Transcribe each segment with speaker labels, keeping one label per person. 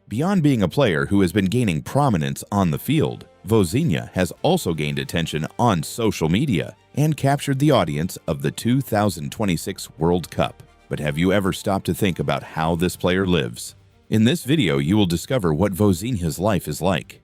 Speaker 1: Beyond being a player who has been gaining prominence on the field, Vozinha has also gained attention on social media and captured the audience of the 2026 World Cup. But have you ever stopped to think about how this player lives? In this video, you will discover what Vozinha's life is like.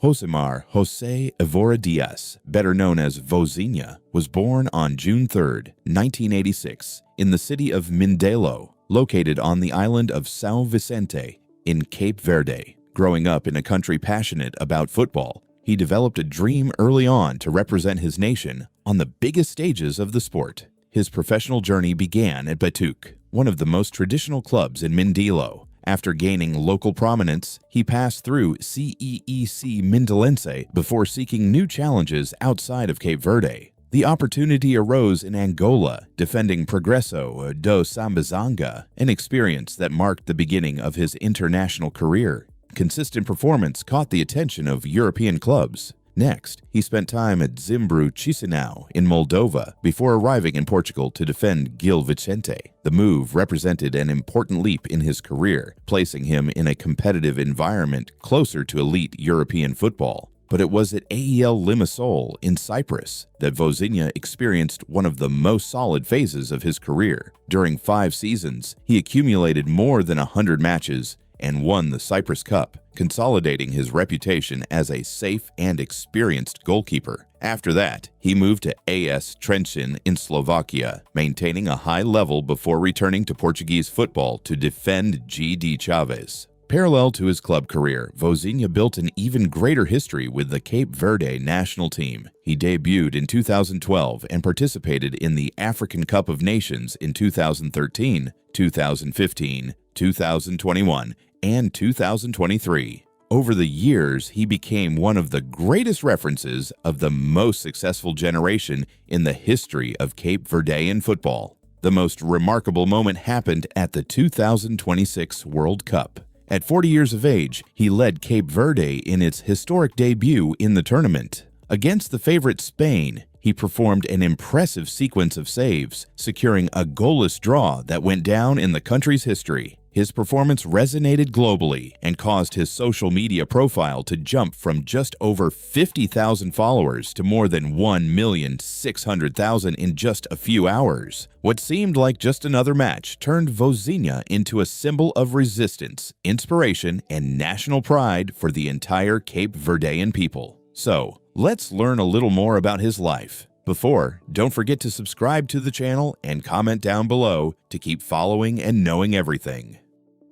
Speaker 1: Josemar José Evora Dias, better known as Vozinha, was born on June 3, 1986, in the city of Mindelo, located on the island of São Vicente in Cape Verde. Growing up in a country passionate about football, he developed a dream early on to represent his nation on the biggest stages of the sport. His professional journey began at Batuque, one of the most traditional clubs in Mindelo. After gaining local prominence, he passed through CEEC Mindelense before seeking new challenges outside of Cape Verde. The opportunity arose in Angola, defending Progresso do Sambizanga, an experience that marked the beginning of his international career. Consistent performance caught the attention of European clubs. Next, he spent time at Zimbru Chisinau in Moldova before arriving in Portugal to defend Gil Vicente. The move represented an important leap in his career, placing him in a competitive environment closer to elite European football. But it was at AEL Limassol in Cyprus that Vozinha experienced one of the most solid phases of his career. During 5 seasons, he accumulated more than 100 matches and won the Cyprus Cup, consolidating his reputation as a safe and experienced goalkeeper. After that, he moved to AS Trenčín in Slovakia, maintaining a high level before returning to Portuguese football to defend GD Chaves. Parallel to his club career, Vozinha built an even greater history with the Cape Verde national team. He debuted in 2012 and participated in the African Cup of Nations in 2013, 2015, 2021, and 2023. Over the years, he became one of the greatest references of the most successful generation in the history of Cape Verdean football. The most remarkable moment happened at the 2026 World Cup. At 40 years of age, he led Cape Verde in its historic debut in the tournament. Against the favorite Spain, he performed an impressive sequence of saves, securing a goalless draw that went down in the country's history. His performance resonated globally and caused his social media profile to jump from just over 50,000 followers to more than 1,600,000 in just a few hours. What seemed like just another match turned Vozinha into a symbol of resistance, inspiration, and national pride for the entire Cape Verdean people. So, let's learn a little more about his life. Before, don't forget to subscribe to the channel and comment down below to keep following and knowing everything.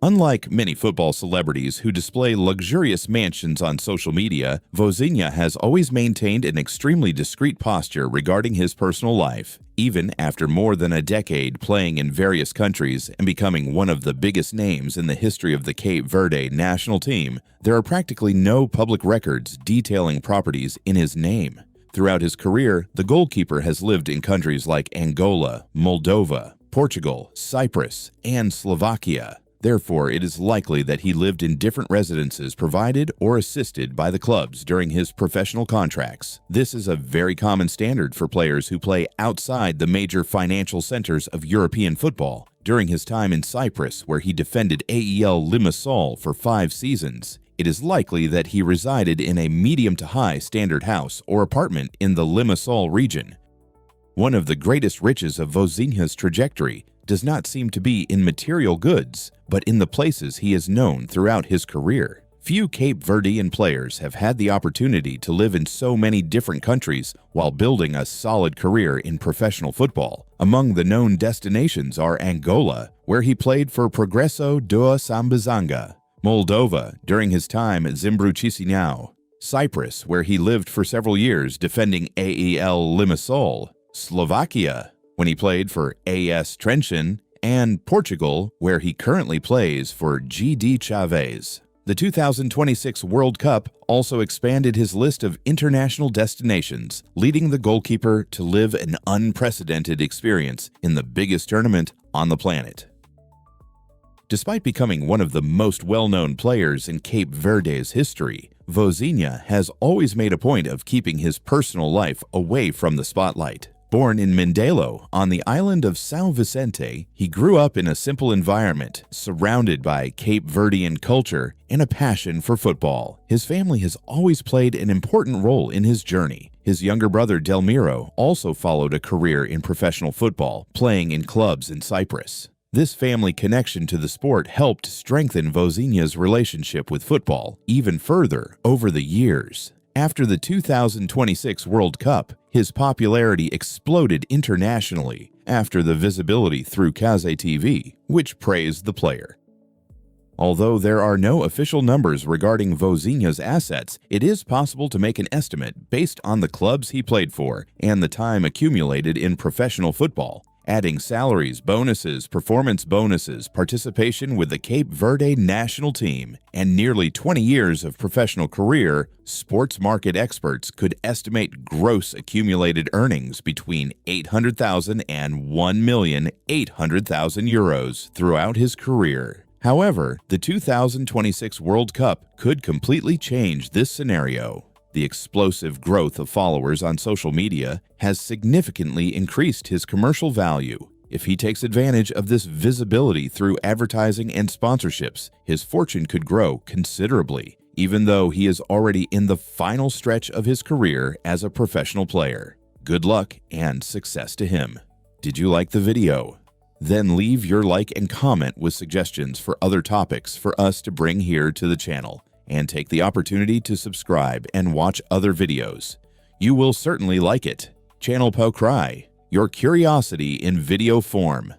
Speaker 1: Unlike many football celebrities who display luxurious mansions on social media, Vozinha has always maintained an extremely discreet posture regarding his personal life. Even after more than a decade playing in various countries and becoming one of the biggest names in the history of the Cape Verde national team, there are practically no public records detailing properties in his name. Throughout his career, the goalkeeper has lived in countries like Angola, Moldova, Portugal, Cyprus, and Slovakia. Therefore, it is likely that he lived in different residences provided or assisted by the clubs during his professional contracts. This is a very common standard for players who play outside the major financial centers of European football. During his time in Cyprus, where he defended AEL Limassol for 5 seasons, it is likely that he resided in a medium to high standard house or apartment in the Limassol region. One of the greatest riches of Vozinha's trajectory does not seem to be in material goods, but in the places he is known throughout his career. Few Cape Verdean players have had the opportunity to live in so many different countries while building a solid career in professional football. Among the known destinations are Angola, where he played for Progresso do Sambizanga, Moldova during his time at Zimbru Chisinau, Cyprus, where he lived for several years defending AEL Limassol, Slovakia, when he played for AS Trenčín, and Portugal, where he currently plays for GD Chaves. The 2026 World Cup also expanded his list of international destinations, leading the goalkeeper to live an unprecedented experience in the biggest tournament on the planet. Despite becoming one of the most well-known players in Cape Verde's history, Vozinha has always made a point of keeping his personal life away from the spotlight. Born in Mindelo on the island of São Vicente, he grew up in a simple environment, surrounded by Cape Verdean culture and a passion for football. His family has always played an important role in his journey. His younger brother Delmiro also followed a career in professional football, playing in clubs in Cyprus. This family connection to the sport helped strengthen Vozinha's relationship with football even further over the years. After the 2026 World Cup, his popularity exploded internationally after the visibility through Cazé TV, which praised the player. Although there are no official numbers regarding Vozinha's assets, it is possible to make an estimate based on the clubs he played for and the time accumulated in professional football. Adding salaries, bonuses, performance bonuses, participation with the Cape Verde national team, and nearly 20 years of professional career, sports market experts could estimate gross accumulated earnings between 800,000 and 1,800,000 euros throughout his career. However, the 2026 World Cup could completely change this scenario. The explosive growth of followers on social media has significantly increased his commercial value. If he takes advantage of this visibility through advertising and sponsorships, his fortune could grow considerably, even though he is already in the final stretch of his career as a professional player. Good luck and success to him. Did you like the video? Then leave your like and comment with suggestions for other topics for us to bring here to the channel. And take the opportunity to subscribe and watch other videos. You will certainly like it. Channel Pocry, your curiosity in video form.